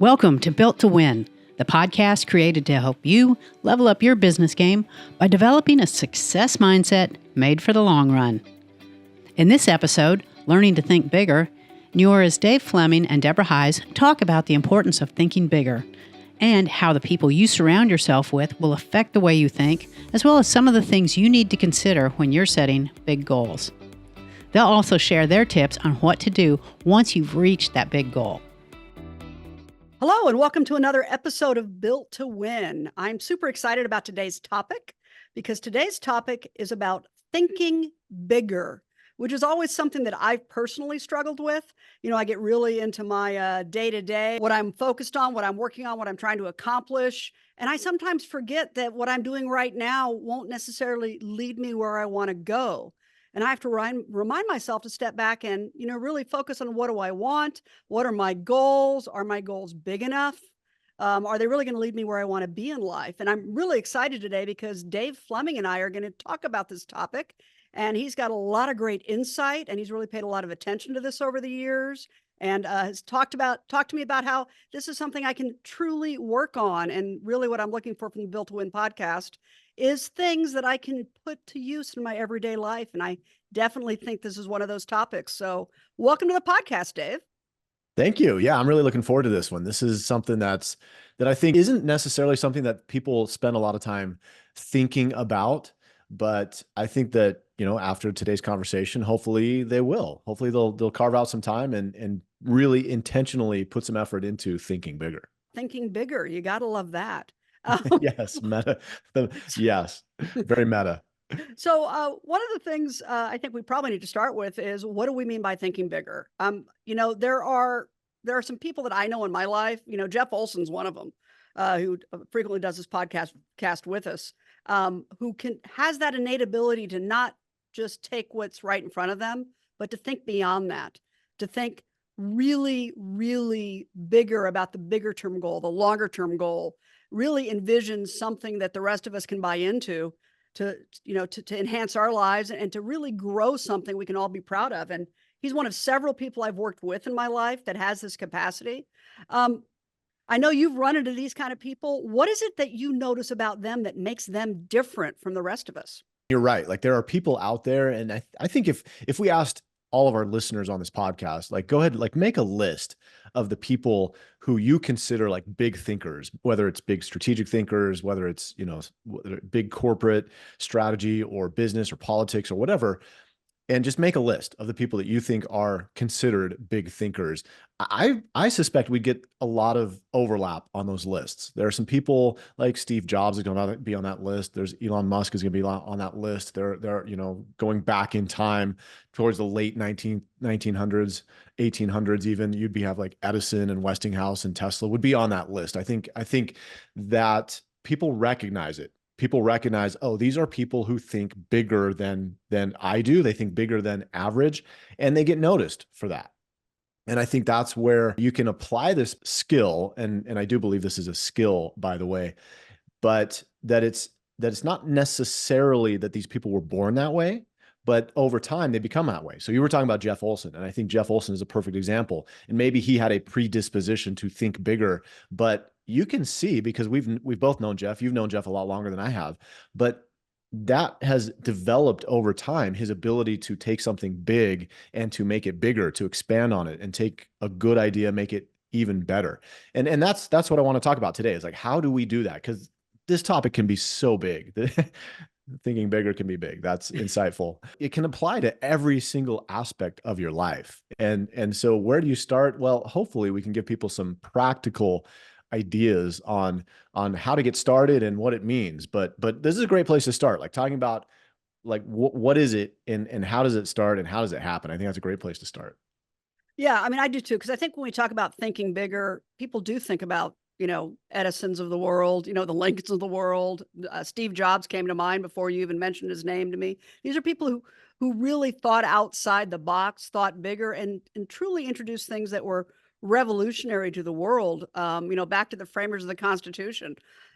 Welcome to Built to Win, the podcast created to help you level up your business game by developing a success mindset made for the long run. In this episode, Learning to Think Bigger, Neora's Dave Fleming and Deborah Heisz talk about the importance of thinking bigger and how the people you surround yourself with will affect the way you think, as well as some of the things you need to consider when you're setting big goals. They'll also share their tips on what to do once you've reached that big goal. Hello, and welcome to another episode of Built to Win. I'm super excited about today's topic because today's topic is about thinking bigger, which is always something that I've personally struggled with. I get really into my day-to-day, what I'm focused on, what I'm working on, what I'm trying to accomplish. And I sometimes forget that what I'm doing right now won't necessarily lead me where I want to go. And I have to remind myself to step back and, really focus on what do I want? What are my goals? Are my goals big enough? Are they really going to lead me where I want to be in life? And I'm really excited today because Dave Fleming and I are going to talk about this topic. And he's got a lot of great insight, and he's really paid a lot of attention to this over the years, and has talked to me about how this is something I can truly work on. And really what I'm looking for from the Built to Win podcast is things that I can put to use in my everyday life. And I definitely think this is one of those topics. So welcome to the podcast, Dave. Thank you. Yeah, I'm really looking forward to this one. This is something that I think isn't necessarily something that people spend a lot of time thinking about, but I think that, after today's conversation, hopefully they will. Hopefully they'll carve out some time and really intentionally put some effort into thinking bigger. Thinking bigger. You got to love that. Yes, meta. Yes, very meta. So one of the things I think we probably need to start with is, what do we mean by thinking bigger? There are some people that I know in my life. Jeff Olson's one of them, who frequently does this podcast with us, who has that innate ability to not just take what's right in front of them, but to think beyond that, to think really, really bigger about the bigger term goal, the longer term goal, really envision something that the rest of us can buy into to enhance our lives and to really grow something we can all be proud of. And he's one of several people I've worked with in my life that has this capacity. I know you've run into these kind of people. What is it that you notice about them that makes them different from the rest of us? You're right. Like, there are people out there, and I think if we asked all of our listeners on this podcast, go ahead, make a list of the people who you consider big thinkers, whether it's big strategic thinkers, whether it's, big corporate strategy or business or politics or whatever, and just make a list of the people that you think are considered big thinkers. I suspect we get a lot of overlap on those lists. There are some people like Steve Jobs is going to be on that list. There's Elon Musk is going to be on that list. They're going back in time towards the late 1900s, 1800s even. You'd have Edison and Westinghouse and Tesla would be on that list. I think that people recognize it. People recognize, oh, these are people who think bigger than I do. They think bigger than average, and they get noticed for that. And I think that's where you can apply this skill. And I do believe this is a skill, by the way, but that it's not necessarily that these people were born that way, but over time they become that way. So you were talking about Jeff Olson, and I think Jeff Olson is a perfect example. And maybe he had a predisposition to think bigger, but you can see, because we've both known Jeff. You've known Jeff a lot longer than I have, but that has developed over time, his ability to take something big and to make it bigger, to expand on it and take a good idea, make it even better. And that's what I want to talk about today, is how do we do that? Because this topic can be so big. Thinking bigger can be big. That's insightful. It can apply to every single aspect of your life. And so where do you start? Well, hopefully we can give people some practical ideas on how to get started and what it means. But this is a great place to start, talking about what is it and how does it start and how does it happen? I think that's a great place to start. Yeah, I mean, I do too, because I think when we talk about thinking bigger, people do think about, Edisons of the world, the Lincolns of the world. Steve Jobs came to mind before you even mentioned his name to me. These are people who really thought outside the box, thought bigger, and truly introduced things that were revolutionary to the world. Back to the framers of the Constitution.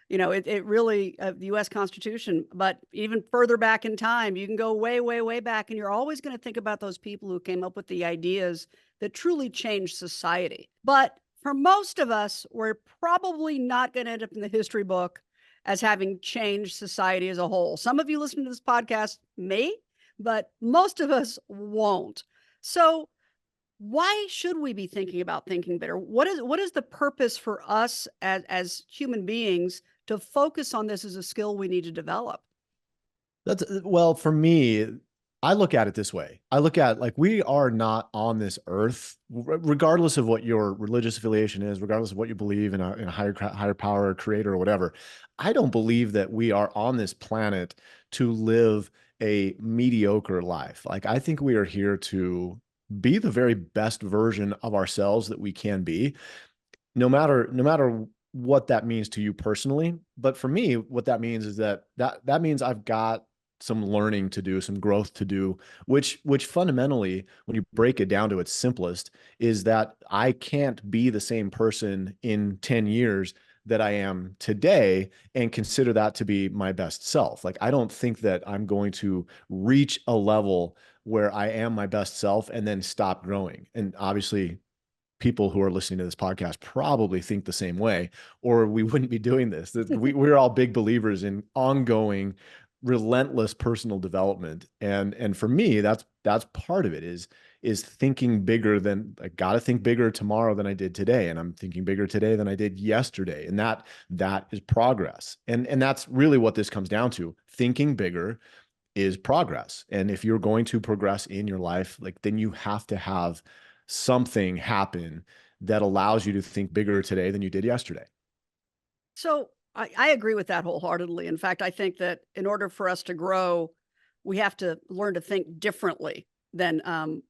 It really, the U.S. Constitution, but even further back in time, you can go way, way, way back, and you're always going to think about those people who came up with the ideas that truly changed society. But for most of us, we're probably not going to end up in the history book as having changed society as a whole. Some of you listening to this podcast may, but most of us won't. So why should we be thinking about thinking better? What is the purpose for us as human beings to focus on this as a skill we need to develop? Well, for me, I look at it this way. I look at like we are not on this earth, regardless of what your religious affiliation is, regardless of what you believe in a higher power or creator or whatever. I don't believe that we are on this planet to live a mediocre life. Like I think we are here to be the very best version of ourselves that we can be, no matter what that means to you personally. But for me, what that means is that means I've got some learning to do, some growth to do, which fundamentally, when you break it down to its simplest, is that I can't be the same person in 10 years that I am today and consider that to be my best self. Like, I don't think that I'm going to reach a level where I am my best self and then stop growing. And obviously, people who are listening to this podcast probably think the same way, or we wouldn't be doing this. We're all big believers in ongoing, relentless personal development. And for me, that's part of it is thinking bigger than I got to think bigger tomorrow than I did today. And I'm thinking bigger today than I did yesterday. And that is progress. And that's really what this comes down to. Thinking bigger is progress. And if you're going to progress in your life, like then you have to have something happen that allows you to think bigger today than you did yesterday. So I agree with that wholeheartedly. In fact, I think that in order for us to grow, we have to learn to think differently than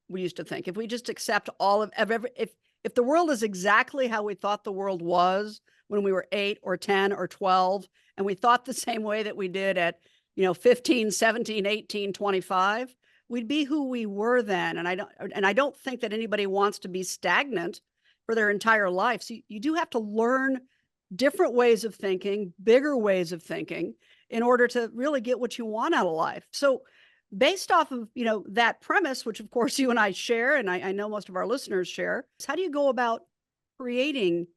we used to think. If we just accept all of every, if the world is exactly how we thought the world was when we were 8 or 10 or 12, and we thought the same way that we did at 15, 17, 18, 25, we'd be who we were then. And I don't think that anybody wants to be stagnant for their entire life. So you do have to learn different ways of thinking, bigger ways of thinking, in order to really get what you want out of life. So based off of, that premise, which of course you and I share, and I know most of our listeners share, how do you go about creating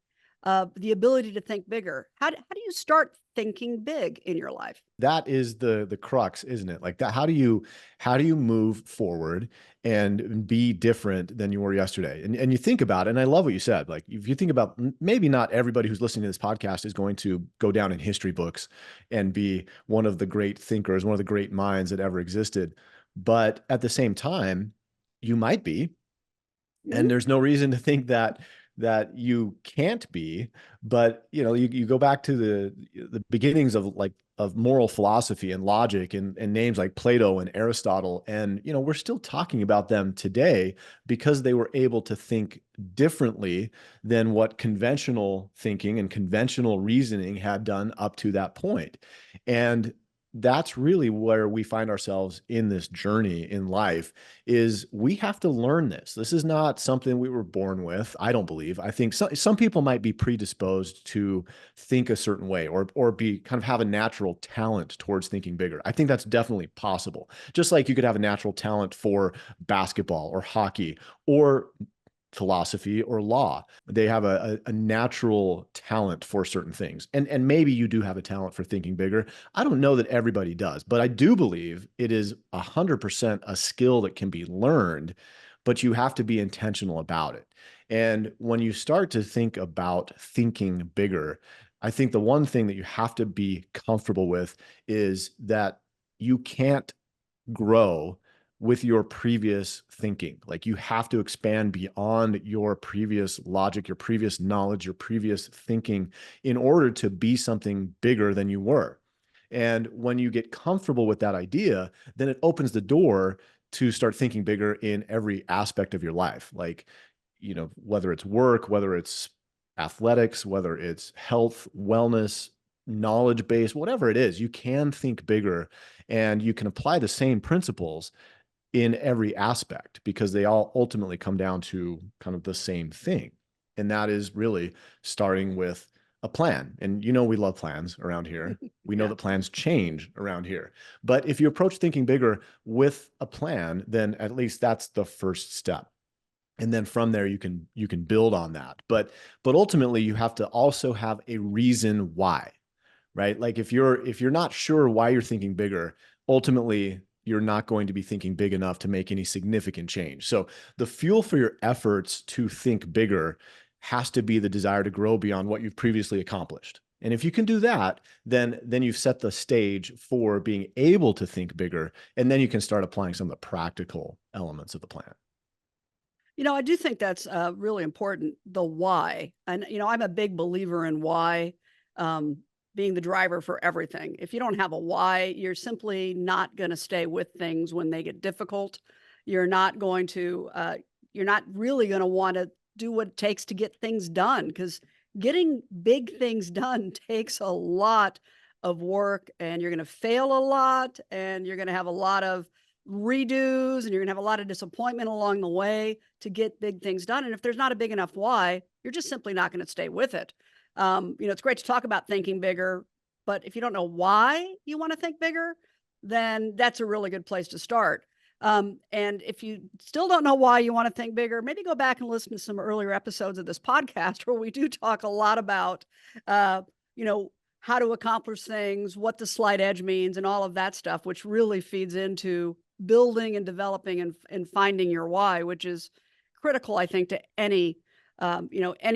the ability to think bigger? How do you start thinking big in your life? That is the crux, isn't it? Like that, how do you move forward and be different than you were yesterday? And you think about it, and I love what you said. Like if you think about, maybe not everybody who's listening to this podcast is going to go down in history books and be one of the great thinkers, one of the great minds that ever existed. But at the same time, you might be, and there's no reason to think that you can't be. But you go back to the beginnings of moral philosophy and logic and names like Plato and Aristotle, and we're still talking about them today because they were able to think differently than what conventional thinking and conventional reasoning had done up to that point. And that's really where we find ourselves in this journey in life, is we have to learn this. This is not something we were born with, I don't believe. I think some people might be predisposed to think a certain way or be kind of have a natural talent towards thinking bigger. I think that's definitely possible. Just like you could have a natural talent for basketball or hockey or philosophy or law. They have a natural talent for certain things. And maybe you do have a talent for thinking bigger. I don't know that everybody does, but I do believe it is 100% a skill that can be learned, but you have to be intentional about it. And when you start to think about thinking bigger, I think the one thing that you have to be comfortable with is that you can't grow with your previous thinking. Like you have to expand beyond your previous logic, your previous knowledge, your previous thinking in order to be something bigger than you were. And when you get comfortable with that idea, then it opens the door to start thinking bigger in every aspect of your life. Like, whether it's work, whether it's athletics, whether it's health, wellness, knowledge base, whatever it is, you can think bigger and you can apply the same principles in every aspect because they all ultimately come down to kind of the same thing. And that is really starting with a plan. And we love plans around here. We know that plans change around here. But if you approach thinking bigger with a plan, then at least that's the first step. And then from there, you can build on that. But ultimately, you have to also have a reason why, right? Like if you're not sure why you're thinking bigger, ultimately you're not going to be thinking big enough to make any significant change. So the fuel for your efforts to think bigger has to be the desire to grow beyond what you've previously accomplished. And if you can do that, then you've set the stage for being able to think bigger, and then you can start applying some of the practical elements of the plan. I do think that's really important, the why. And, I'm a big believer in why being the driver for everything. If you don't have a why, you're simply not going to stay with things when they get difficult. You're not going to, you're not really going to want to do what it takes to get things done, because getting big things done takes a lot of work, and you're going to fail a lot, and you're going to have a lot of redos, and you're going to have a lot of disappointment along the way to get big things done. And if there's not a big enough why, you're just simply not going to stay with it. It's great to talk about thinking bigger, but if you don't know why you want to think bigger, then that's a really good place to start. And if you still don't know why you want to think bigger, maybe go back and listen to some earlier episodes of this podcast where we do talk a lot about, how to accomplish things, what the slight edge means, and all of that stuff, which really feeds into building and developing and finding your why, which is critical, I think, to any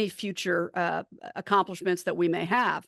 future accomplishments that we may have.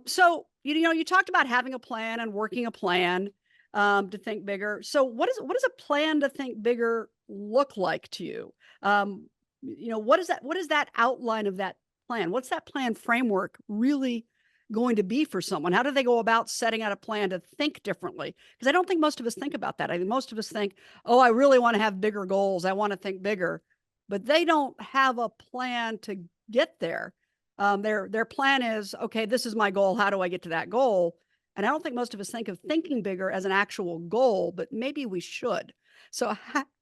So you talked about having a plan and working a plan to think bigger. So what does a plan to think bigger look like to you? What is that outline of that plan? What's that plan framework really going to be for someone? How do they go about setting out a plan to think differently? Because I don't think most of us think about that. I mean, most of us think, oh, I really want to have bigger goals. I want to think bigger, but they don't have a plan to get there. Their plan is, okay, this is my goal. How do I get to that goal? And I don't think most of us think of thinking bigger as an actual goal, but maybe we should. So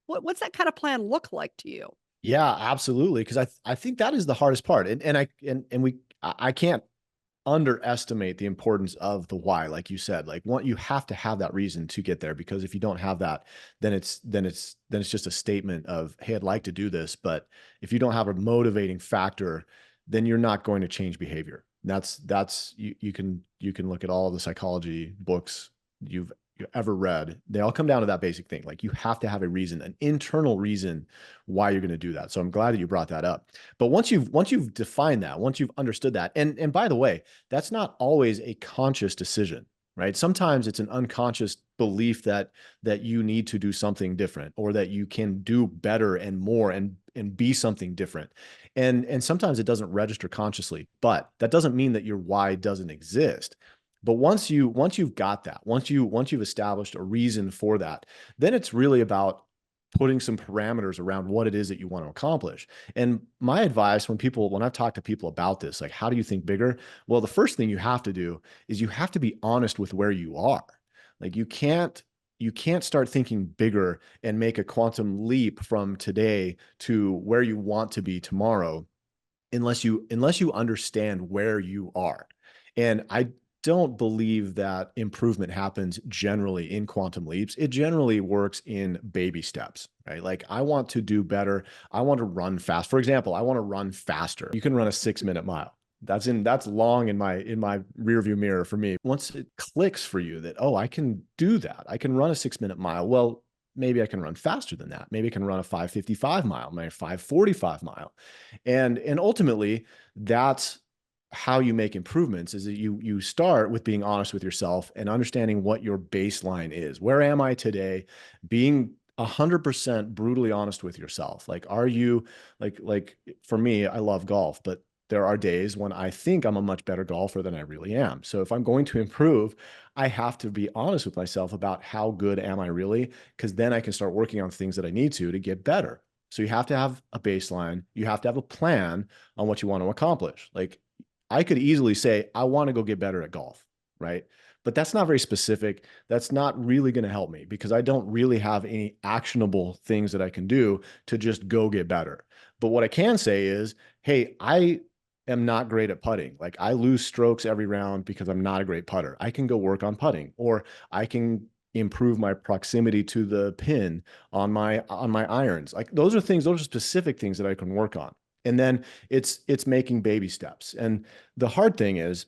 what's that kind of plan look like to you? Yeah, absolutely. Because I think that is the hardest part, I can't underestimate the importance of the why. Like you said, you have to have that reason to get there, because if you don't have that, then it's just a statement of, hey, I'd like to do this. But if you don't have a motivating factor, then you're not going to change behavior. You can look at all the psychology books you've ever read. They all come down to that basic thing. Like, you have to have a reason, an internal reason why you're going to do that. So I'm glad that you brought that up. But once you've defined that, once you've understood that, and by the way, that's not always a conscious decision, right? Sometimes it's an unconscious belief that you need to do something different, or that you can do better and more and be something different. And sometimes it doesn't register consciously, but that doesn't mean that your why doesn't exist. But once you've got that, once you've established a reason for that, then it's really about putting some parameters around what it is that you want to accomplish. And my advice when I've talked to people about this, like, how do you think bigger? Well, the first thing you have to do is you have to be honest with where you are. Like, you can't start thinking bigger and make a quantum leap from today to where you want to be tomorrow unless you understand where you are. And I don't believe that improvement happens generally in quantum leaps. It generally works in baby steps, right? Like, I want to do better. I want to run fast. For example, I want to run faster. You can run a 6-minute mile. That's long in my rearview mirror for me. Once it clicks for you that, oh, I can do that. I can run a 6-minute mile. Well, maybe I can run faster than that. Maybe I can run a 5:55 mile, maybe a 5:45 mile. And ultimately, that's how you make improvements, is that you start with being honest with yourself and understanding what your baseline is. Where am I today? Being 100% brutally honest with yourself. Like, are you like for me, I love golf, but there are days when I think I'm a much better golfer than I really am. So if I'm going to improve, I have to be honest with myself about how good am I really, because then I can start working on things that I need to get better. So you have to have a baseline. You have to have a plan on what you want to accomplish. Like, I could easily say, I want to go get better at golf, right? But that's not very specific. That's not really going to help me, because I don't really have any actionable things that I can do to just go get better. But what I can say is, hey, I am not great at putting. Like, I lose strokes every round because I'm not a great putter. I can go work on putting, or I can improve my proximity to the pin on my irons. Like those are specific things that I can work on. And then it's making baby steps. And the hard thing is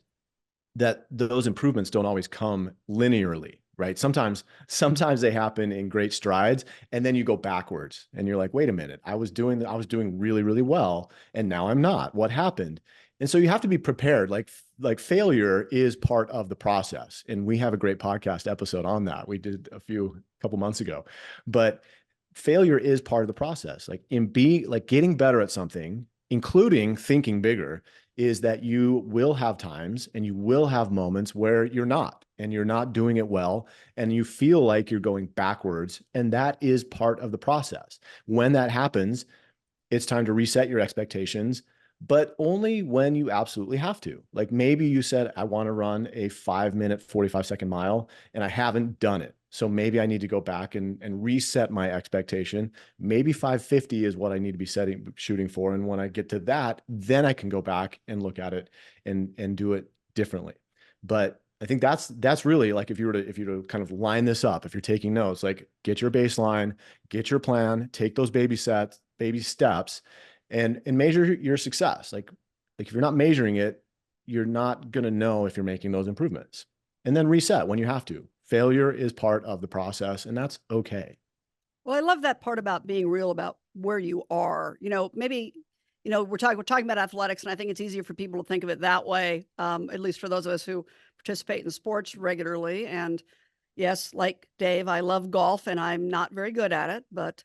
that those improvements don't always come linearly, right? Sometimes they happen in great strides, and then you go backwards and you're like, wait a minute, I was doing really, really well, and now I'm not. What happened? And so you have to be prepared. Like failure is part of the process. And we have a great podcast episode on that. We did a couple months ago. But failure is part of the process. Like getting better at something, including thinking bigger, is that you will have times and you will have moments where you're not doing it well, and you feel like you're going backwards. And that is part of the process. When that happens, it's time to reset your expectations, but only when you absolutely have to. Like maybe you said, I want to run a 5-minute, 45-second mile, and I haven't done it. So maybe I need to go back and reset my expectation. Maybe 550 is what I need to be shooting for. And when I get to that, then I can go back and look at it and do it differently. But I think that's really like, if you were to kind of line this up, if you're taking notes, like get your baseline, get your plan, take those baby steps, and measure your success. Like if you're not measuring it, you're not going to know if you're making those improvements. And then reset when you have to. Failure is part of the process, and that's okay. Well, I love that part about being real about where you are. Maybe, we're talking about athletics, and I think it's easier for people to think of it that way. At least for those of us who participate in sports regularly. And yes, like Dave, I love golf, and I'm not very good at it, but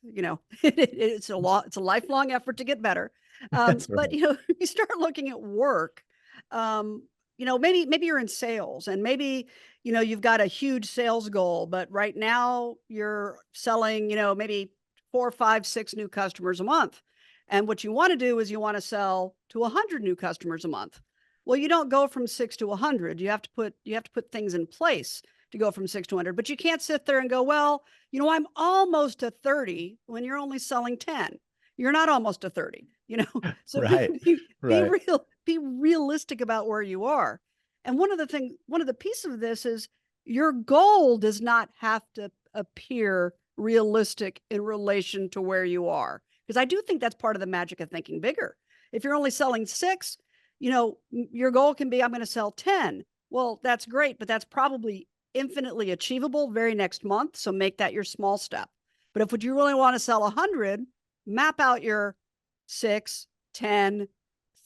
it's a lifelong effort to get better. That's But right. you start looking at work, maybe you're in sales, and maybe you've got a huge sales goal, but right now you're selling maybe 4, 5, 6 new customers a month, and what you want to do is you want to sell to 100 new customers a month. Well, you don't go from 6 to 100. You have to put things in place to go from 6 to 100, but you can't sit there and go, well, I'm almost to 30 when you're only selling 10. You're not almost to 30, so Right. be Right. be realistic about where you are. And one of the pieces of this is your goal does not have to appear realistic in relation to where you are. Because I do think that's part of the magic of thinking bigger. If you're only selling 6, your goal can be, I'm going to sell 10. Well, that's great, but that's probably infinitely achievable very next month. So make that your small step. But if you really want to sell 100, map out your 6, 10,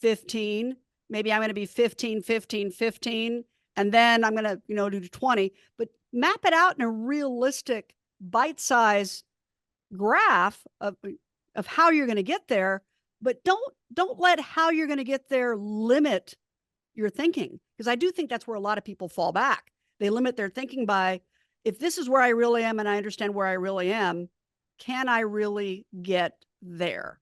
15. Maybe I'm going to be 15, 15, 15, and then I'm going to, do 20, but map it out in a realistic bite-size graph of how you're going to get there. But don't let how you're going to get there limit your thinking, because I do think that's where a lot of people fall back. They limit their thinking by, if this is where I really am and I understand where I really am, can I really get there?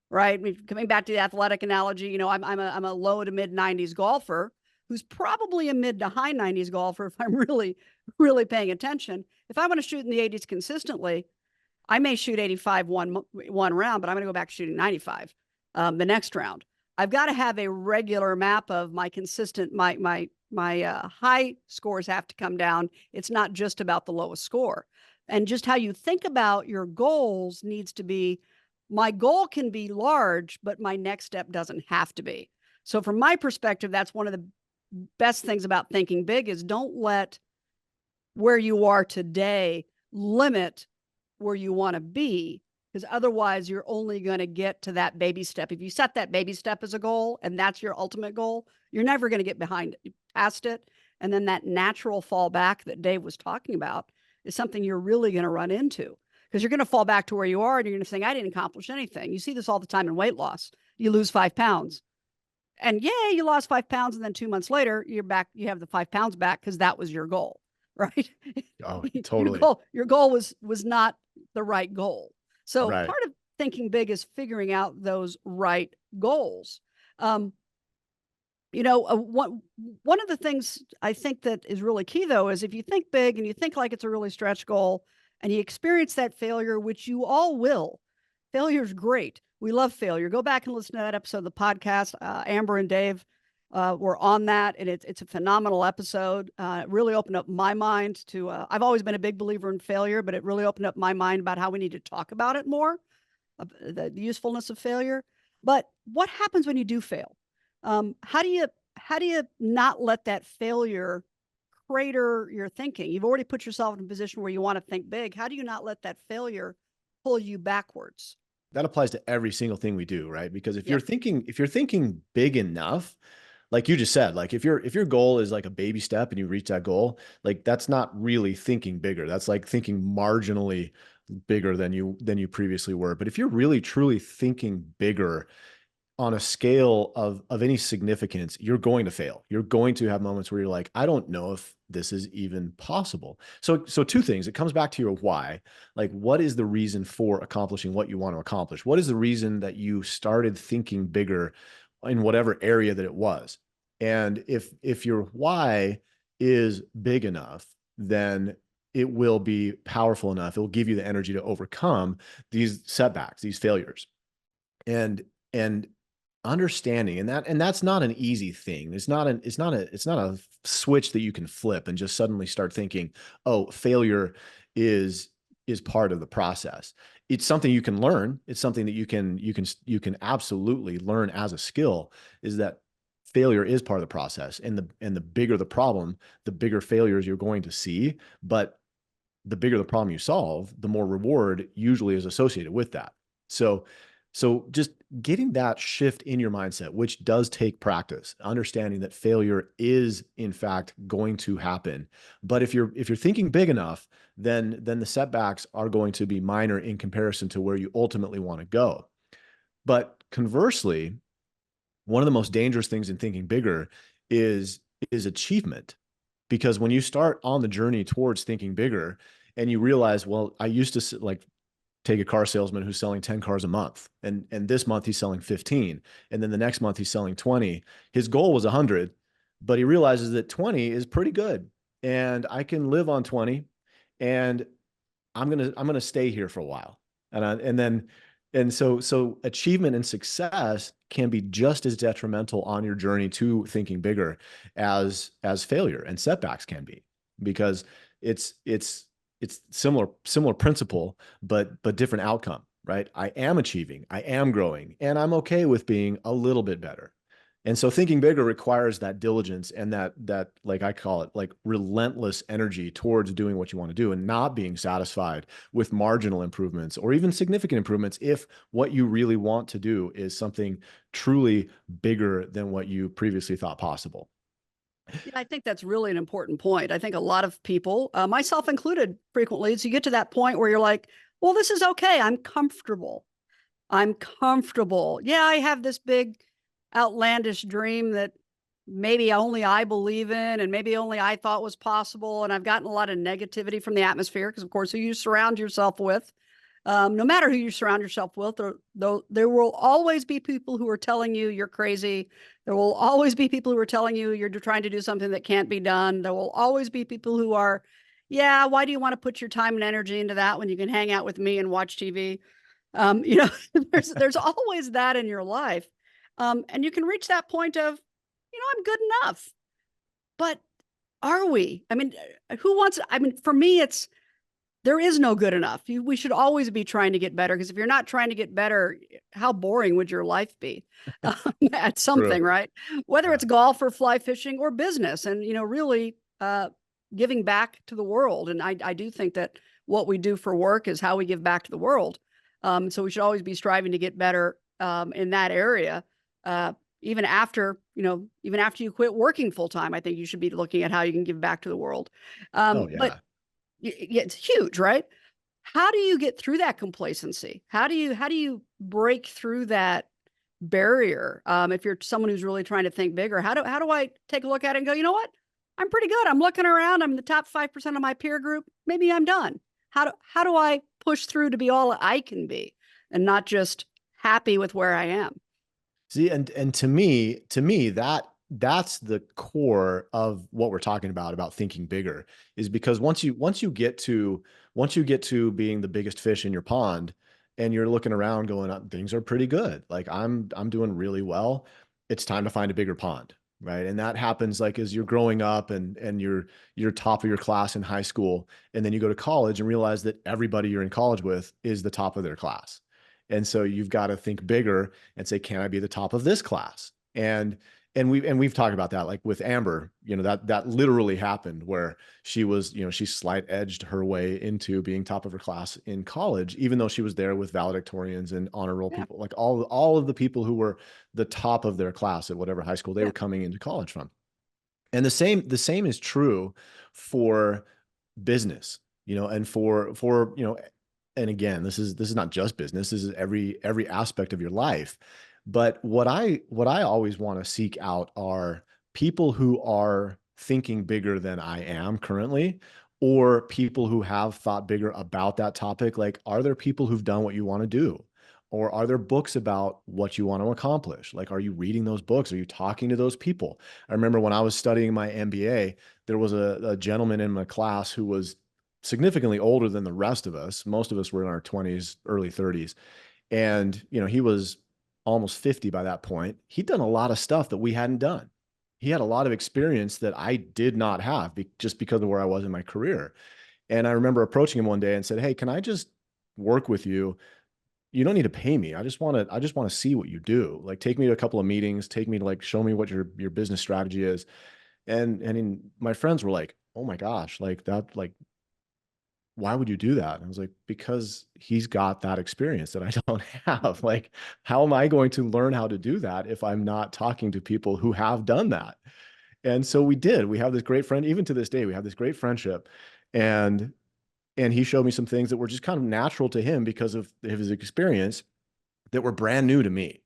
Right? Coming back to the athletic analogy, I'm a low to mid 90s golfer who's probably a mid to high 90s golfer if I'm really, really paying attention. If I want to shoot in the 80s consistently, I may shoot 85 one round, but I'm going to go back shooting 95 the next round. I've got to have a regular map of my consistent, my high scores have to come down. It's not just about the lowest score. And just how you think about your goals needs to be, my goal can be large, but my next step doesn't have to be. So from my perspective, that's one of the best things about thinking big, is don't let where you are today limit where you want to be, because otherwise you're only going to get to that baby step. If you set that baby step as a goal and that's your ultimate goal, you're never going to get past it. And then that natural fallback that Dave was talking about is something you're really going to run into, because you're going to fall back to where you are and you're going to think, I didn't accomplish anything. You see this all the time in weight loss. You lose 5 pounds and yay, you lost 5 pounds. And then 2 months later, you're back, you have the 5 pounds back because that was your goal, right? Oh, totally. Your goal was not the right goal. So Right. part of thinking big is figuring out those right goals. One of the things I think that is really key, though, is if you think big and you think like it's a really stretch goal and you experience that failure, which you all will. Failure is great. We love failure. Go back and listen to that episode of the podcast. Amber and Dave were on that, and it's a phenomenal episode. It really opened up my mind to. I've always been a big believer in failure, but it really opened up my mind about how we need to talk about it more, the usefulness of failure. But what happens when you do fail? How do you not let that failure crater your thinking? You've already put yourself in a position where you want to think big. How do you not let that failure pull you backwards? That applies to every single thing we do, right? Because if Yep. you're thinking big enough, like you just said, like if your goal is like a baby step and you reach that goal, like that's not really thinking bigger. That's like thinking marginally bigger than you previously were. But if you're really truly thinking bigger on a scale of any significance, you're going to fail. You're going to have moments where you're like, I don't know if this is even possible. So two things. It comes back to your why. Like, what is the reason for accomplishing what you want to accomplish? What is the reason that you started thinking bigger in whatever area that it was? And if your why is big enough, then it will be powerful enough. It will give you the energy to overcome these setbacks, these failures. And understanding, and that's not an easy thing. It's not a switch that you can flip and just suddenly start thinking, oh, failure is part of the process. It's something you can learn. It's something that you can absolutely learn as a skill, is that failure is part of the process. And the bigger the problem, the bigger failures you're going to see. But the bigger the problem you solve, the more reward usually is associated with that. So just getting that shift in your mindset, which does take practice, understanding that failure is in fact going to happen. But if you're thinking big enough, then the setbacks are going to be minor in comparison to where you ultimately want to go. But conversely, one of the most dangerous things in thinking bigger is achievement. Because when you start on the journey towards thinking bigger and you realize, well, I used to like take a car salesman who's selling 10 cars a month. And this month he's selling 15. And then the next month he's selling 20. His goal was 100, but he realizes that 20 is pretty good. And I can live on 20, and I'm going to stay here for a while. And so achievement and success can be just as detrimental on your journey to thinking bigger as failure and setbacks can be, because it's similar principle, but different outcome, right? I am achieving, I am growing, and I'm okay with being a little bit better. And so thinking bigger requires that diligence and that like I call it, like relentless energy towards doing what you want to do and not being satisfied with marginal improvements or even significant improvements if what you really want to do is something truly bigger than what you previously thought possible. Yeah, I think that's really an important point. I think a lot of people, myself included, frequently, so you get to that point where you're like, well, this is okay. I'm comfortable. I'm comfortable. Yeah, I have this big outlandish dream that maybe only I believe in and maybe only I thought was possible. And I've gotten a lot of negativity from the atmosphere because, of course, who you surround yourself with, no matter who you surround yourself with, there will always be people who are telling you you're crazy. There will always be people who are telling you you're trying to do something that can't be done. There will always be people who are, yeah, why do you want to put your time and energy into that when you can hang out with me and watch TV? You know, there's always that in your life. And you can reach that point of, I'm good enough. But are we? I mean, who wants, I mean, for me, there is no good enough. We should always be trying to get better, because if you're not trying to get better, how boring would your life be at True. something, right? Whether Yeah. it's golf or fly fishing or business, and, really giving back to the world. And I do think that what we do for work is how we give back to the world. So we should always be striving to get better in that area. Even after, even after you quit working full time, I think you should be looking at how you can give back to the world. Oh But yeah. it's huge, right? How do you get through that complacency? How do you break through that barrier? If you're someone who's really trying to think bigger, how do I take a look at it and go, you know what? I'm pretty good. I'm looking around. I'm in the top 5% of my peer group. Maybe I'm done. How do I push through to be all I can be and not just happy with where I am? See, and to me, that's the core of what we're talking about thinking bigger, is because once you get to being the biggest fish in your pond and you're looking around going, things are pretty good. Like I'm doing really well. It's time to find a bigger pond. right? And that happens like as you're growing up and you're top of your class in high school, and then you go to college and realize that everybody you're in college with is the top of their class. And so you've got to think bigger and say, can I be the top of this class? And we've talked about that, like with Amber, that literally happened where she was, she slight edged her way into being top of her class in college, even though she was there with valedictorians and honor roll Yeah. people, like all of the people who were the top of their class at whatever high school they Yeah. were coming into college from. And the same is true for business, and for and again, this is not just business, this is every aspect of your life. But what I always want to seek out are people who are thinking bigger than I am currently, or people who have thought bigger about that topic. Like, are there people who've done what you want to do? Or are there books about what you want to accomplish? Like, are you reading those books? Are you talking to those people? I remember when I was studying my MBA, there was a gentleman in my class who was significantly older than the rest of us. Most of us were in our 20s, early 30s. And, he was almost 50 by that point. He'd done a lot of stuff that we hadn't done. He had a lot of experience that I did not have just because of where I was in my career. And I remember approaching him one day and said, "Hey, can I just work with you? You don't need to pay me. I just want to see what you do. Like, take me to a couple of meetings, take me to, like, show me what your business strategy is." And my friends were like, "Oh my gosh, like that, like, why would you do that?" And I was like, "Because he's got that experience that I don't have. Like, how am I going to learn how to do that if I'm not talking to people who have done that?" And so we did. We have this great friend, even to this day, we have this great friendship. And he showed me some things that were just kind of natural to him because of his experience, that were brand new to me.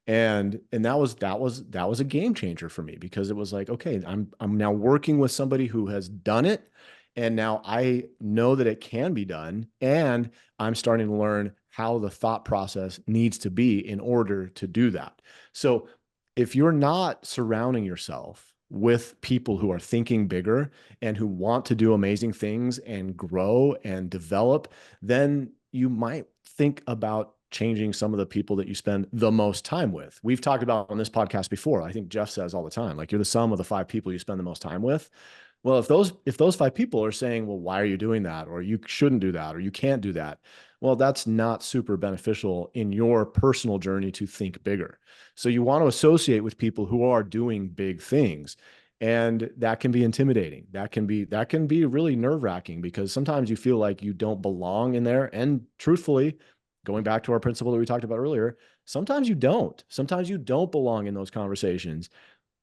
And that was a game changer for me, because it was like, okay, I'm now working with somebody who has done it, and now I know that it can be done, and I'm starting to learn how the thought process needs to be in order to do that. So if you're not surrounding yourself with people who are thinking bigger and who want to do amazing things and grow and develop, then you might think about changing some of the people that you spend the most time with. We've talked about on this podcast before. I think Jeff says all the time, like, you're the sum of the 5 people you spend the most time with. Well, if those 5 people are saying, "Well, why are you doing that?" or "You shouldn't do that," or "You can't do that," well, that's not super beneficial in your personal journey to think bigger. So you want to associate with people who are doing big things. And that can be intimidating. That can be really nerve-wracking, because sometimes you feel like you don't belong in there. And truthfully, going back to our principle that we talked about earlier, sometimes you don't. Sometimes you don't belong in those conversations.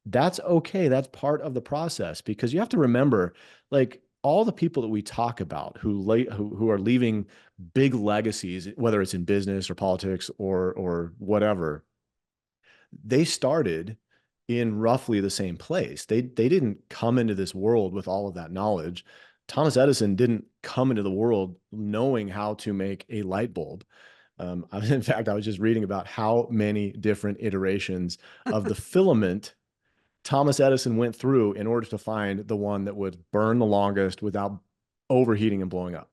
That's okay. That's part of the process, because you have to remember, like, all the people that we talk about who are leaving big legacies, whether it's in business or politics or whatever, they started in roughly the same place. They didn't come into this world with all of that knowledge. Thomas Edison didn't come into the world knowing how to make a light bulb. In fact, I was just reading about how many different iterations of the filament Thomas Edison went through in order to find the one that would burn the longest without overheating and blowing up.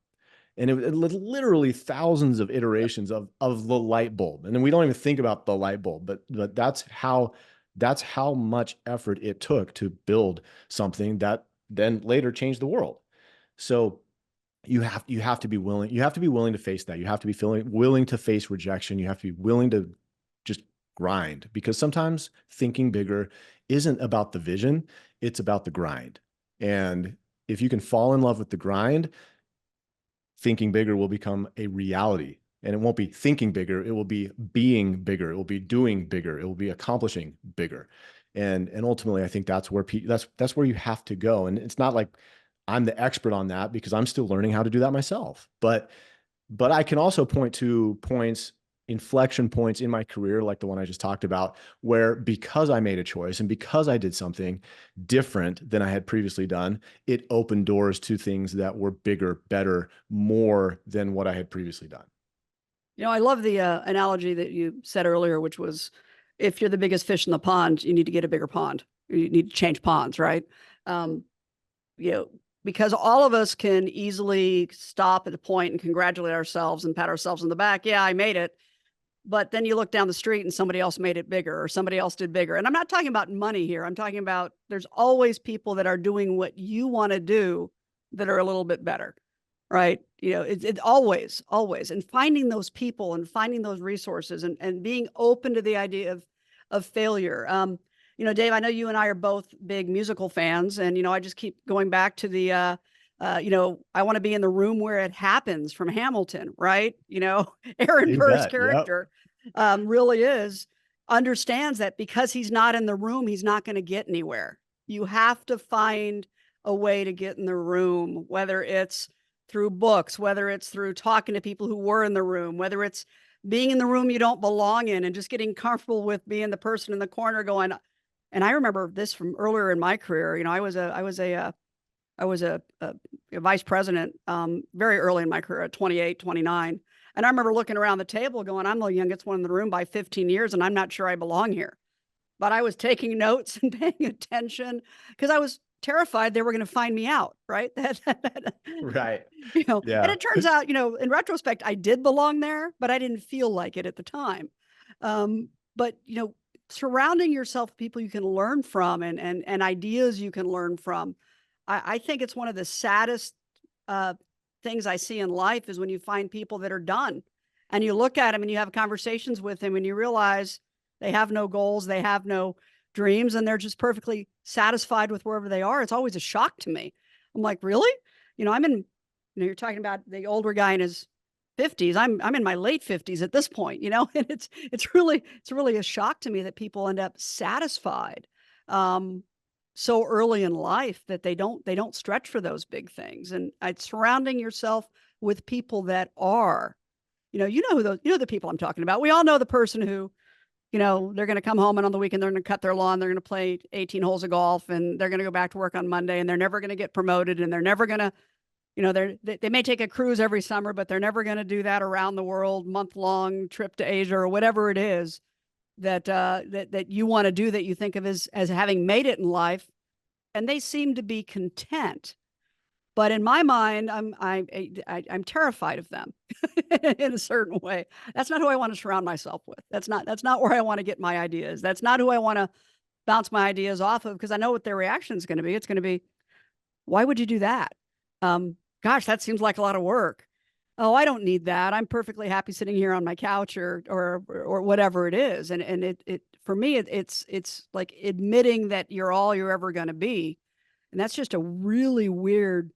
And it literally thousands of iterations of the light bulb. And then we don't even think about the light bulb, but that's how much effort it took to build something that then later changed the world. So you have to be willing to face that. You have to be willing to face rejection. You have to be willing to just grind, because sometimes thinking bigger isn't about the vision, it's about the grind. And if you can fall in love with the grind, thinking bigger will become a reality. And it won't be thinking bigger, it will be being bigger, it will be doing bigger, it will be accomplishing bigger. And ultimately, I think that's where you have to go. And it's not like I'm the expert on that, because I'm still learning how to do that myself. But I can also point to inflection points in my career, like the one I just talked about, where, because I made a choice and because I did something different than I had previously done, it opened doors to things that were bigger, better, more than what I had previously done. I love the analogy that you said earlier, which was, if you're the biggest fish in the pond, you need to get a bigger pond. You need to change ponds, right? Um, because all of us can easily stop at a point and congratulate ourselves and pat ourselves on the back. Yeah, I made it. but then you look down the street and somebody else made it bigger or somebody else did bigger. And I'm not talking about money here. I'm talking about there's always people that are doing what you want to do that are a little bit better, right? It always, always. And finding those people and finding those resources and being open to the idea of failure. Dave, I know you and I are both big musical fans, and, I just keep going back to the, I want to be in the room where it happens from Hamilton, right? Aaron You Burr's bet. Yep. character really understands that because he's not in the room, he's not going to get anywhere. You have to find a way to get in the room, whether it's through books, whether it's through talking to people who were in the room, whether it's being in the room you don't belong in and just getting comfortable with being the person in the corner going. And I remember this from earlier in my career. I was a vice president very early in my career at 28, 29. And I remember looking around the table going, I'm the youngest one in the room by 15 years, and I'm not sure I belong here. But I was taking notes and paying attention because I was terrified they were going to find me out, right? Right. And it turns out, in retrospect, I did belong there, but I didn't feel like it at the time. But surrounding yourself with people you can learn from and ideas you can learn from. I think it's one of the saddest things I see in life is when you find people that are done and you look at them and you have conversations with them and you realize they have no goals, they have no dreams, and they're just perfectly satisfied with wherever they are. It's always a shock to me. I'm like, really? I'm in, you're talking about the older guy in his 50s. I'm in my late 50s at this point, and it's really a shock to me that people end up satisfied so early in life that they don't stretch for those big things. And surrounding yourself with people that are, the people I'm talking about. We all know the person who, they're going to come home and on the weekend, they're going to cut their lawn. They're going to play 18 holes of golf and they're going to go back to work on Monday and they're never going to get promoted and they're never going to, they may take a cruise every summer, but they're never going to do that around the world, month-long trip to Asia or whatever it is that you want to do that you think of as having made it in life. And they seem to be content. But in my mind, I'm terrified of them in a certain way. That's not who I want to surround myself with. That's not where I want to get my ideas. That's not who I want to bounce my ideas off of, because I know what their reaction is going to be. It's going to be, why would you do that? Gosh, that seems like a lot of work. Oh, I don't need that. I'm perfectly happy sitting here on my couch or whatever it is. And it for me, it's like admitting that you're all you're ever going to be. And that's just a really weird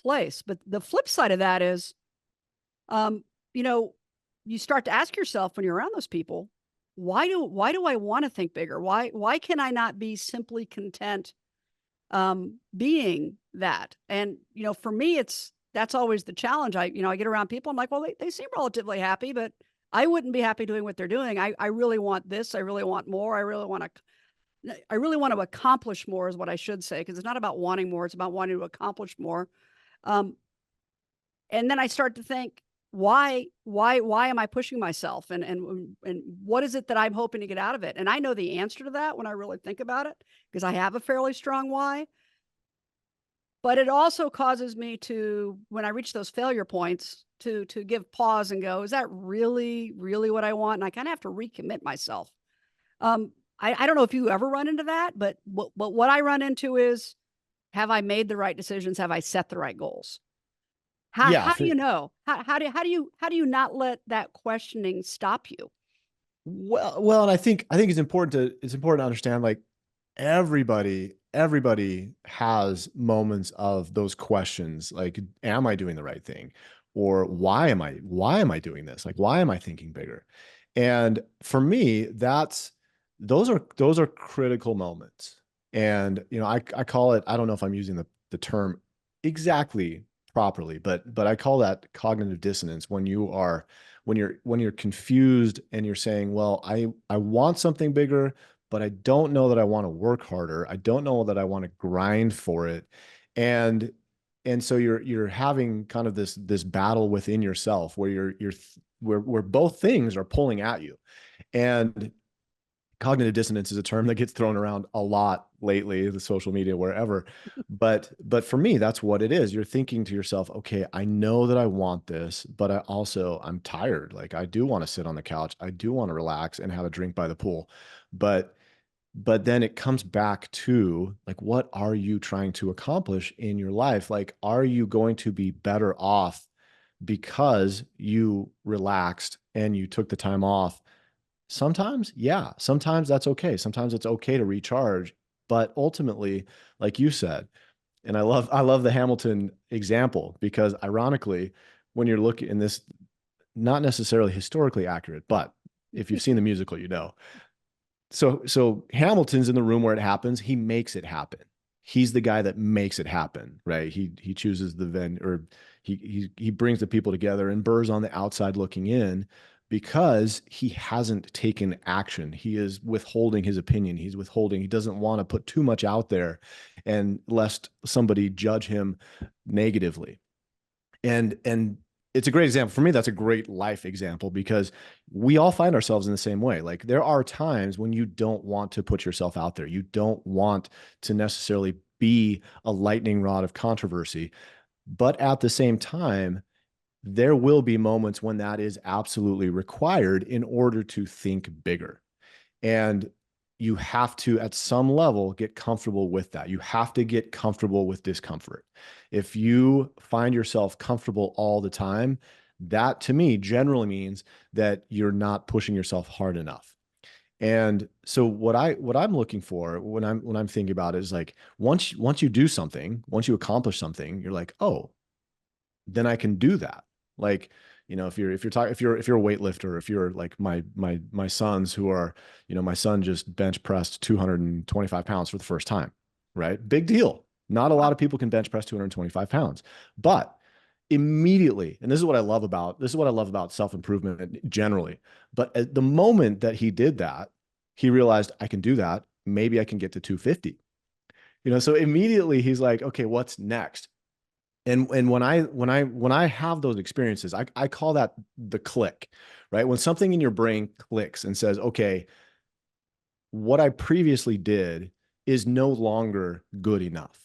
place. But the flip side of that is, you start to ask yourself when you're around those people, why do I want to think bigger? Why can I not be simply content being that? And, for me, that's always the challenge. I get around people. I'm like, well, they seem relatively happy, but I wouldn't be happy doing what they're doing. I really want this. I really want more. I really want to accomplish more is what I should say. Cause it's not about wanting more. It's about wanting to accomplish more. And then I start to think, why am I pushing myself? And what is it that I'm hoping to get out of it? And I know the answer to that when I really think about it, because I have a fairly strong why. But it also causes me to, when I reach those failure points, to give pause and go, is that really, really what I want? And I kind of have to recommit myself. I don't know if you ever run into that, but what I run into is, have I made the right decisions? Have I set the right goals? How do you know? How do you not let that questioning stop you? Well, and I think it's important to understand, like, everybody has moments of those questions, like, am I doing the right thing? Or why am I doing this? Like, why am I thinking bigger? And for me, those are critical moments. And, I call it, I don't know if I'm using the term exactly properly, but I call that cognitive dissonance, when you're confused and you're saying, well, I want something bigger, but I don't know that I want to work harder. I don't know that I want to grind for it. And so you're having kind of this battle within yourself where where both things are pulling at you. And cognitive dissonance is a term that gets thrown around a lot lately, the social media, wherever. But for me, that's what it is. You're thinking to yourself, okay, I know that I want this, but I'm tired. Like I do want to sit on the couch. I do want to relax and have a drink by the pool. But then it comes back to like, what are you trying to accomplish in your life? Like, are you going to be better off because you relaxed and you took the time off? Sometimes, yeah, sometimes that's okay. Sometimes it's okay to recharge, but ultimately, like you said, and I love the Hamilton example, because ironically, when you're looking in this, not necessarily historically accurate, but if you've seen the musical, you know. So Hamilton's in the room where it happens. He makes it happen. He's the guy that makes it happen, right? He chooses the venue, or he brings the people together, and Burr's on the outside looking in because he hasn't taken action. He is withholding his opinion. He's withholding. He doesn't want to put too much out there, and lest somebody judge him negatively. And it's a great example for me. That's a great life example, because we all find ourselves in the same way. Like there are times when you don't want to put yourself out there. You don't want to necessarily be a lightning rod of controversy, but at the same time, there will be moments when that is absolutely required in order to think bigger. And you have to, at some level, get comfortable with that. You have to get comfortable with discomfort. If you find yourself comfortable all the time, that to me generally means that you're not pushing yourself hard enough. And so what I'm looking for when I'm thinking about it is like, once you do something, once you accomplish something, you're like, oh, then I can do that. Like, you know, if you're a weightlifter, if you're like my sons who are, you know, my son just bench pressed 225 pounds for the first time, right? Big deal. Not a lot of people can bench press 225 pounds, but immediately, and this is what I love about self-improvement generally. But at the moment that he did that, he realized, I can do that. Maybe I can get to 250. You know, so immediately he's like, okay, what's next? And when I have those experiences, I call that the click, right? When something in your brain clicks and says, okay, what I previously did is no longer good enough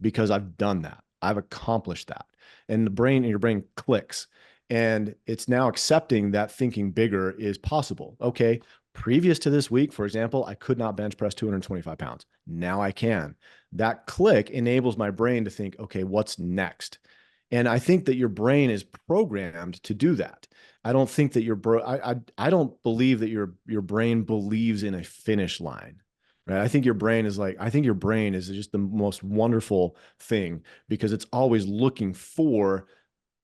because I've done that. I've accomplished that. And your brain clicks, and it's now accepting that thinking bigger is possible. Okay, previous to this week, for example, I could not bench press 225 pounds. Now I can. That click enables my brain to think, okay, what's next? And I think that your brain is programmed to do that. I don't think that I don't believe that your brain believes in a finish line. Right? I think your brain is just the most wonderful thing, because it's always looking for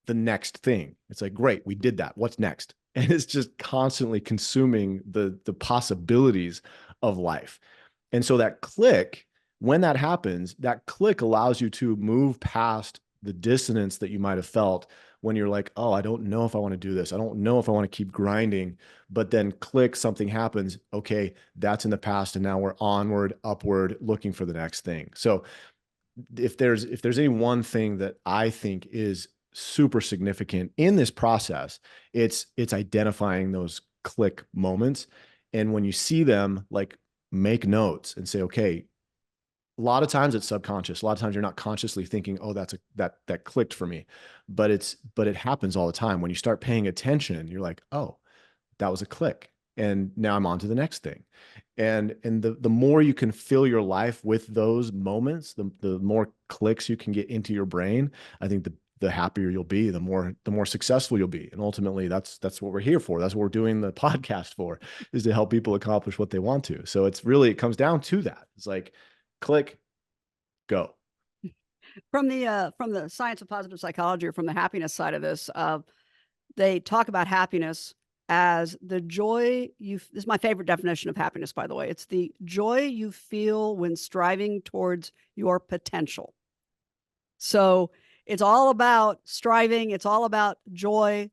the next thing. It's like, great, we did that. What's next? And it's just constantly consuming the possibilities of life. And so that click, when that happens, that click allows you to move past the dissonance that you might have felt when you're like, oh, I don't know if I want to do this. I don't know if I want to keep grinding. But then click, something happens. Okay, that's in the past. And now we're onward, upward, looking for the next thing. So if there's any one thing that I think is super significant in this process, it's identifying those click moments. And when you see them, like, make notes and say, okay, a lot of times it's subconscious. A lot of times you're not consciously thinking, oh, that clicked for me. But it happens all the time. When you start paying attention, you're like, oh, that was a click. And now I'm on to the next thing. And the more you can fill your life with those moments, the more clicks you can get into your brain, I think the happier you'll be, the more successful you'll be. And ultimately that's what we're here for. That's what we're doing the podcast for, is to help people accomplish what they want to. So it comes down to that. It's like, click, go. From the science of positive psychology, or from the happiness side of this, they talk about happiness as the joy this is my favorite definition of happiness, by the way. It's the joy you feel when striving towards your potential. So it's all about striving. It's all about joy,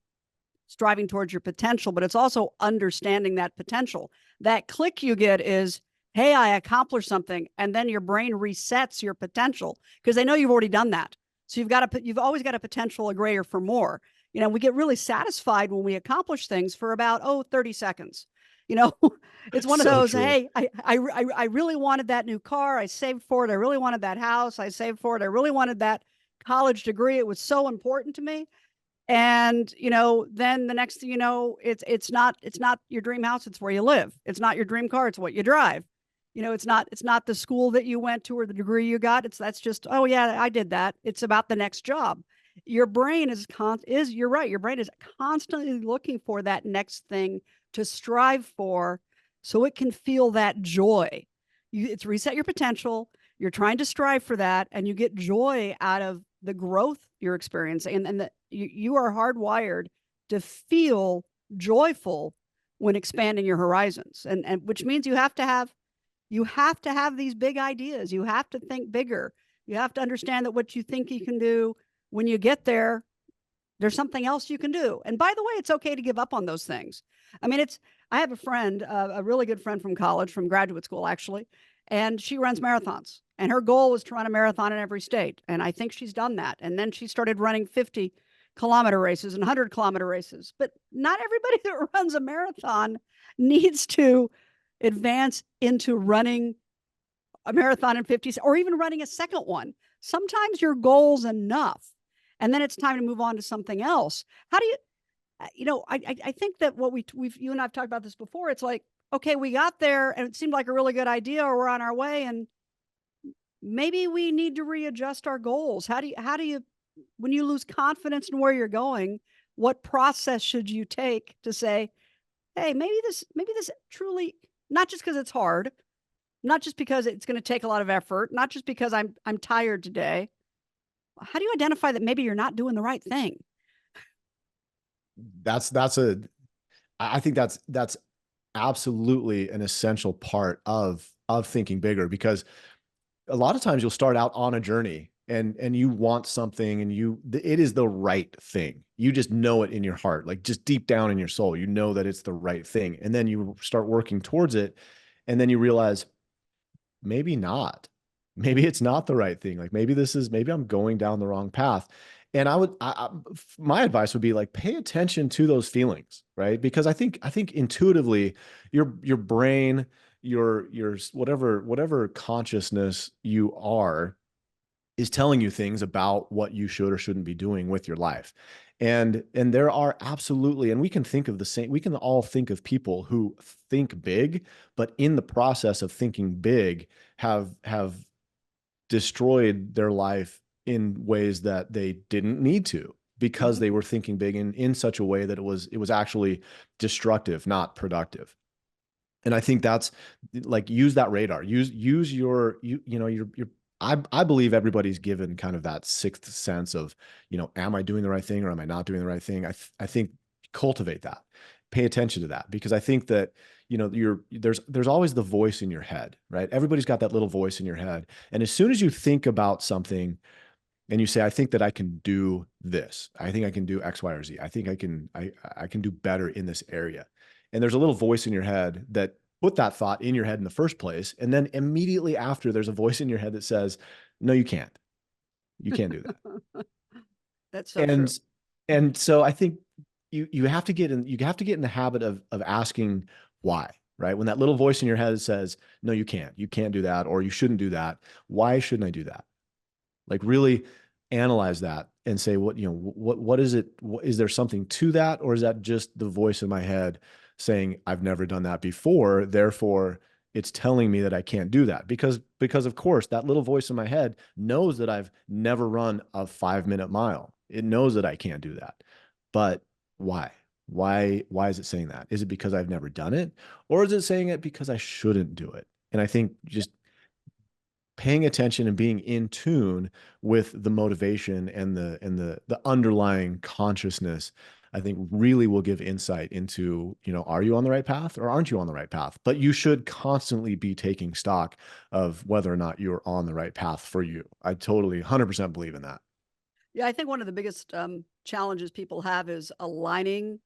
striving towards your potential, but it's also understanding that potential. That click you get is, hey, I accomplished something. And then your brain resets your potential because they know you've already done that. So you've always got a potential, a greater for more. You know, we get really satisfied when we accomplish things for about, 30 seconds. You know, it's one of So those, true. hey, I really wanted that new car. I saved for it. I really wanted that house. I saved for it. I really wanted that college degree. It was so important to me. And, then the next thing you know, it's not your dream house. It's where you live. It's not your dream car. It's what you drive. It's not the school that you went to or the degree you got. That's just, oh yeah, I did that. It's about the next job. Your brain you're right. Your brain is constantly looking for that next thing to strive for so it can feel that joy. It's reset your potential. You're trying to strive for that, and you get joy out of the growth you're experiencing. And you are hardwired to feel joyful when expanding your horizons. And which means you have to have these big ideas. You have to think bigger. You have to understand that what you think you can do, when you get there, there's something else you can do. And by the way, it's okay to give up on those things. I mean, I have a friend, a really good friend from college, from graduate school, actually, and she runs marathons. And her goal was to run a marathon in every state. And I think she's done that. And then she started running 50-kilometer races and 100-kilometer races. But not everybody that runs a marathon needs to advance into running a marathon in 50 or even running a second one. Sometimes your goal's enough, and then it's time to move on to something else. How do you, I think that what you and I've talked about this before. It's like, okay, we got there and it seemed like a really good idea, or we're on our way, and maybe we need to readjust our goals. How do you, when you lose confidence in where you're going, what process should you take to say, hey, maybe this truly, not just because it's hard, not just because it's going to take a lot of effort, not just because I'm tired today. How do you identify that maybe you're not doing the right thing? I think that's absolutely an essential part of thinking bigger, because a lot of times you'll start out on a journey and you want something, and it is the right thing. You just know it in your heart, like just deep down in your soul, you know that it's the right thing. And then you start working towards it, and then you realize maybe not. Maybe it's not the right thing. Like maybe I'm going down the wrong path. And my advice would be like, pay attention to those feelings, right? Because I think intuitively your brain, your whatever consciousness you are, is telling you things about what you should or shouldn't be doing with your life. And there are absolutely, and we can all think of people who think big, but in the process of thinking big have destroyed their life in ways that they didn't need to, because they were thinking big in such a way that it was actually destructive, not productive. And I think that's like, use that radar, use your I believe everybody's given kind of that sixth sense of, am I doing the right thing or am I not doing the right thing? I think cultivate that, pay attention to that, because I think that, there's always the voice in your head, right? Everybody's got that little voice in your head. And as soon as you think about something and you say, I think that I can do this, I think I can do X, Y, or Z, I think I can do better in this area. And there's a little voice in your head that put that thought in your head in the first place. And then immediately after, there's a voice in your head that says, no, you can't. You can't do that. That's so true. And so I think you have to get in the habit of asking why, right? When that little voice in your head says, no, you can't do that, or you shouldn't do that. Why shouldn't I do that? Like really analyze that and say, what is it? Is there something to that? Or is that just the voice in my head saying, I've never done that before, therefore it's telling me that I can't do that? Because of course, that little voice in my head knows that I've never run a 5-minute mile. It knows that I can't do that. But why? Why is it saying that? Is it because I've never done it? Or is it saying it because I shouldn't do it? And I think just paying attention and being in tune with the motivation and the underlying consciousness, I think really will give insight into, are you on the right path or aren't you on the right path? But you should constantly be taking stock of whether or not you're on the right path for you. I totally 100% believe in that. Yeah, I think one of the biggest challenges people have is aligning.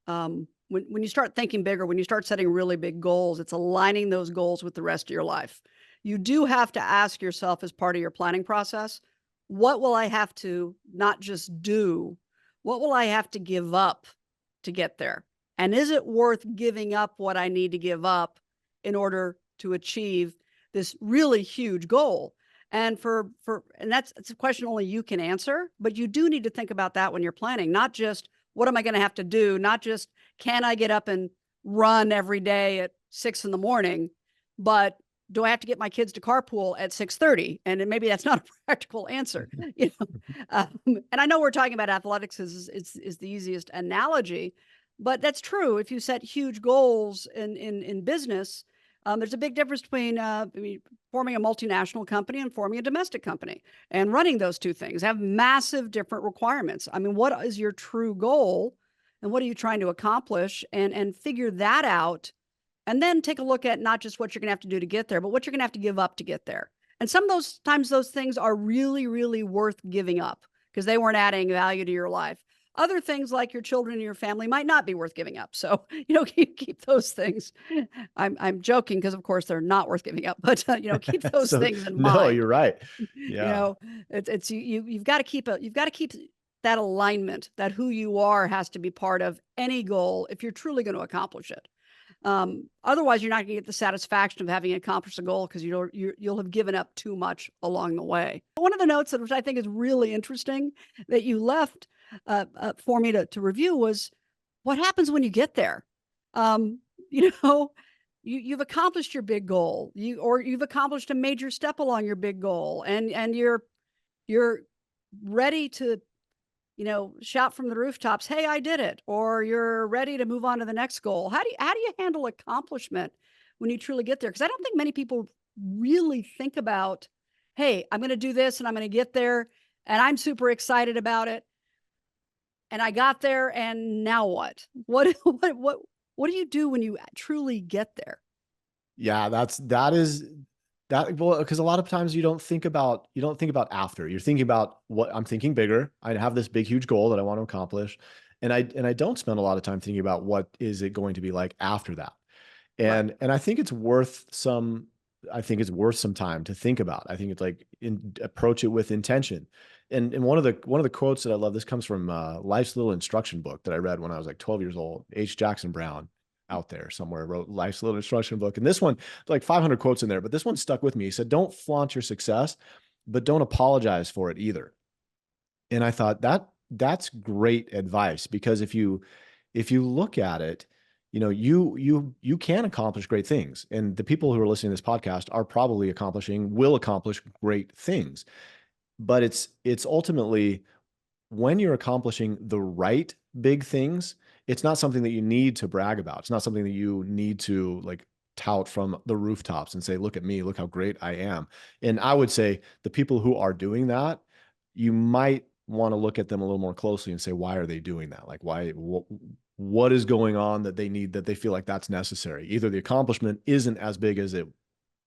When you start thinking bigger, when you start setting really big goals, it's aligning those goals with the rest of your life. You do have to ask yourself, as part of your planning process, what will I have to not just do, what will I have to give up to get there? And is it worth giving up what I need to give up in order to achieve this really huge goal? And and that's a question only you can answer, but you do need to think about that when you're planning, not just what am I going to have to do, not just can I get up and run every day at 6 a.m, but do I have to get my kids to carpool at 6:30? And maybe that's not a practical answer, you know. And I know we're talking about athletics is the easiest analogy, but that's true. If you set huge goals in business, there's a big difference between forming a multinational company and forming a domestic company. And running those two things have massive different requirements. I mean, what is your true goal, and what are you trying to accomplish? And figure that out, and then take a look at not just what you're going to have to do to get there, but what you're going to have to give up to get there. And some of those times, those things are really, really worth giving up because they weren't adding value to your life. Other things like your children and your family might not be worth giving up. So, keep those things. I'm joking because of course they're not worth giving up, but keep those things in mind. No, you're right. Yeah. You've got to keep that alignment, that who you are has to be part of any goal if you're truly going to accomplish it. Otherwise, you're not going to get the satisfaction of having accomplished a goal because you'll have given up too much along the way. One of the notes which I think is really interesting that you left for me to review was what happens when you get there. You've accomplished your big goal, you've accomplished a major step along your big goal, and you're ready to shout from the rooftops, hey, I did it, or you're ready to move on to the next goal. How do you handle accomplishment when you truly get there? Because I don't think many people really think about, hey, I'm going to do this and I'm going to get there and I'm super excited about it. And I got there, and now what? What do you do when you truly get there? Yeah, because a lot of times you don't think about after. You're thinking about what I'm thinking bigger. I have this big, huge goal that I want to accomplish. And I don't spend a lot of time thinking about what is it going to be like after that. And Right. and I think it's worth some time to think about. I think it's like approach it with intention. And one of the quotes that I love, this comes from Life's Little Instruction book that I read when I was like 12 years old. H. Jackson Brown out there somewhere wrote Life's Little Instruction book. And this one, like 500 quotes in there, but this one stuck with me. He said, don't flaunt your success, but don't apologize for it either. And I thought that's great advice, because if you look at it, you can accomplish great things. And the people who are listening to this podcast are probably will accomplish great things. But it's ultimately, when you're accomplishing the right big things, it's not something that you need to brag about. It's not something that you need to like tout from the rooftops and say, look at me, look how great I am. And I would say the people who are doing that, you might want to look at them a little more closely and say, why are they doing that? Like, what is going on that they feel like that's necessary? Either the accomplishment isn't as big as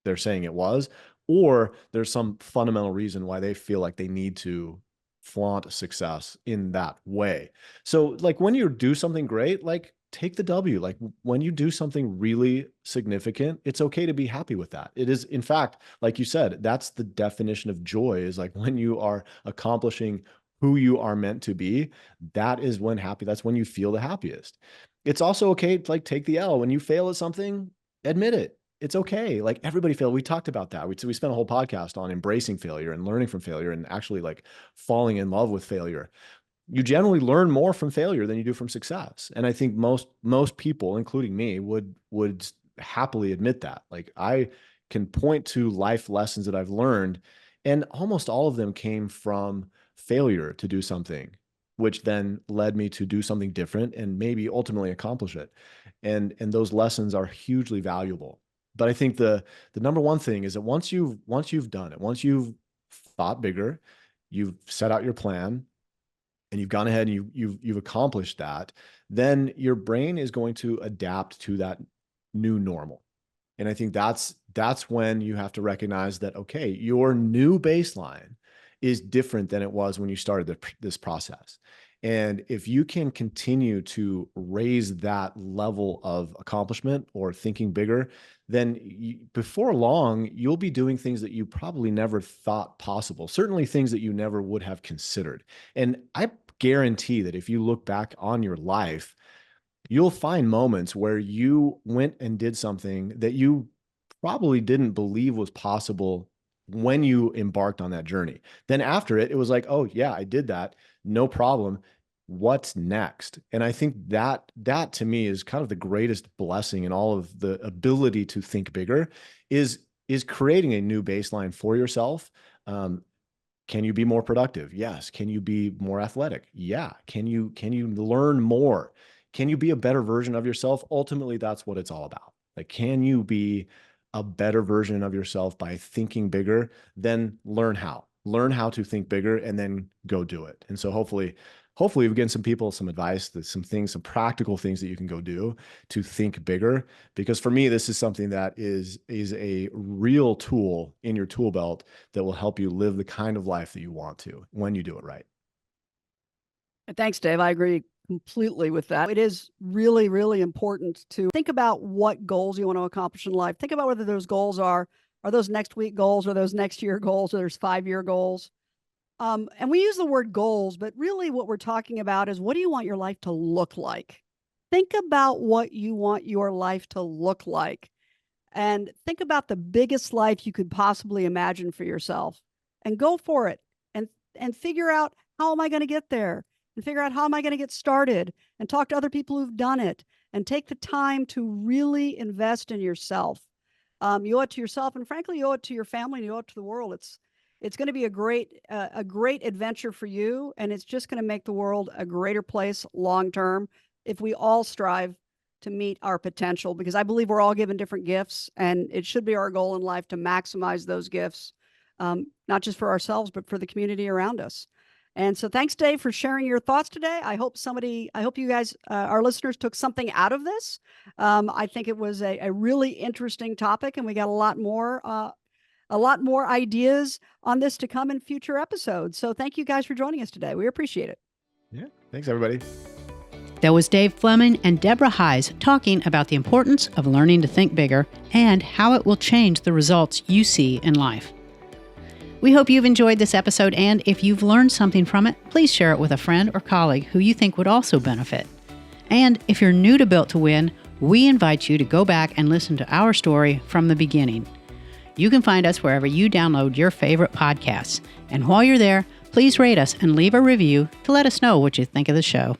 they're saying it was, or there's some fundamental reason why they feel like they need to flaunt success in that way. So like when you do something great, like take the W. Like when you do something really significant, it's okay to be happy with that. It is, in fact, like you said, that's the definition of joy, is like when you are accomplishing who you are meant to be, that's when you feel the happiest. It's also okay to like take the L. When you fail at something, admit it. It's okay. Like everybody failed. We talked about that. We spent a whole podcast on embracing failure and learning from failure and actually like falling in love with failure. You generally learn more from failure than you do from success. And I think most people, including me, would happily admit that. Like I can point to life lessons that I've learned, and almost all of them came from failure to do something, which then led me to do something different and maybe ultimately accomplish it. And those lessons are hugely valuable. But I think the number one thing is that once you've done it, once you've thought bigger, you've set out your plan, and you've gone ahead and you've accomplished that, then your brain is going to adapt to that new normal. And I think that's when you have to recognize that, okay, your new baseline is different than it was when you started this process. And if you can continue to raise that level of accomplishment or thinking bigger, then before long, you'll be doing things that you probably never thought possible, certainly things that you never would have considered. And I guarantee that if you look back on your life, you'll find moments where you went and did something that you probably didn't believe was possible when you embarked on that journey. Then after it, it was like, oh yeah, I did that. No problem. What's next? And I think that to me is kind of the greatest blessing in all of the ability to think bigger is creating a new baseline for yourself. Can you be more productive? Yes. Can you be more athletic? Yeah. Can you learn more? Can you be a better version of yourself? Ultimately, that's what it's all about. Like, can you be a better version of yourself by thinking bigger? Then learn how to think bigger and then go do it. And so hopefully we've given some people some advice, some practical things that you can go do to think bigger. Because for me, this is something that is a real tool in your tool belt that will help you live the kind of life that you want to when you do it right. Thanks, Dave. I agree completely with that. It is really, really important to think about what goals you want to accomplish in life. Think about whether those goals are those next week goals, or those next year goals, or there's 5-year goals. And we use the word goals, but really what we're talking about is, what do you want your life to look like? Think about what you want your life to look like, and think about the biggest life you could possibly imagine for yourself, and go for it, and figure out, how am I going to get there? And figure out, how am I going to get started, and talk to other people who've done it, and take the time to really invest in yourself. You owe it to yourself, and frankly, you owe it to your family, and you owe it to the world. It's going to be a great adventure for you, and it's just going to make the world a greater place long term if we all strive to meet our potential, because I believe we're all given different gifts, and it should be our goal in life to maximize those gifts, not just for ourselves, but for the community around us. And so thanks, Dave, for sharing your thoughts today. I hope you guys, our listeners, took something out of this. I think it was a really interesting topic, and we got a lot more ideas on this to come in future episodes. So thank you guys for joining us today. We appreciate it. Yeah. Thanks, everybody. That was Dave Fleming and Deborah Heisz talking about the importance of learning to think bigger and how it will change the results you see in life. We hope you've enjoyed this episode, and if you've learned something from it, please share it with a friend or colleague who you think would also benefit. And if you're new to Built to Win, we invite you to go back and listen to our story from the beginning. You can find us wherever you download your favorite podcasts. And while you're there, please rate us and leave a review to let us know what you think of the show.